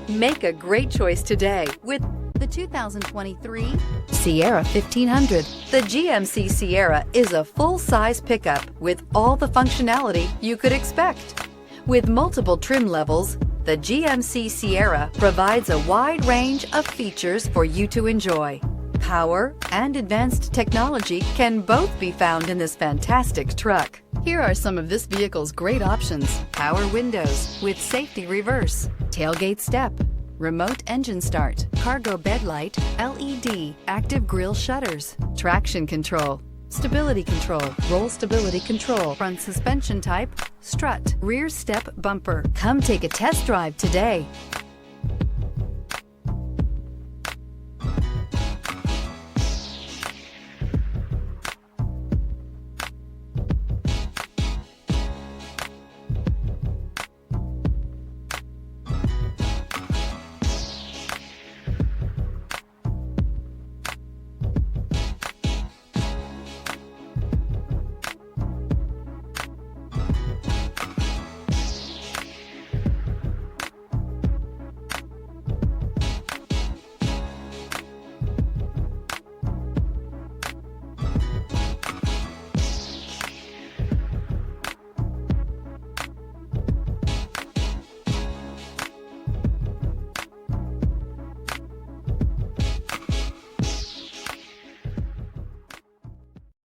Make a great choice today with the 2023 Sierra 1500. The GMC Sierra is a full-size pickup with all the functionality you could expect. With multiple trim levels, the GMC Sierra provides a wide range of features for you to enjoy. Power and advanced technology can both be found in this fantastic truck. Here are some of this vehicle's great options: power windows with safety reverse, tailgate step, remote engine start, cargo bed light, LED, active grille shutters, traction control, stability control, roll stability control, front suspension type, strut, rear step bumper. Come take a test drive today.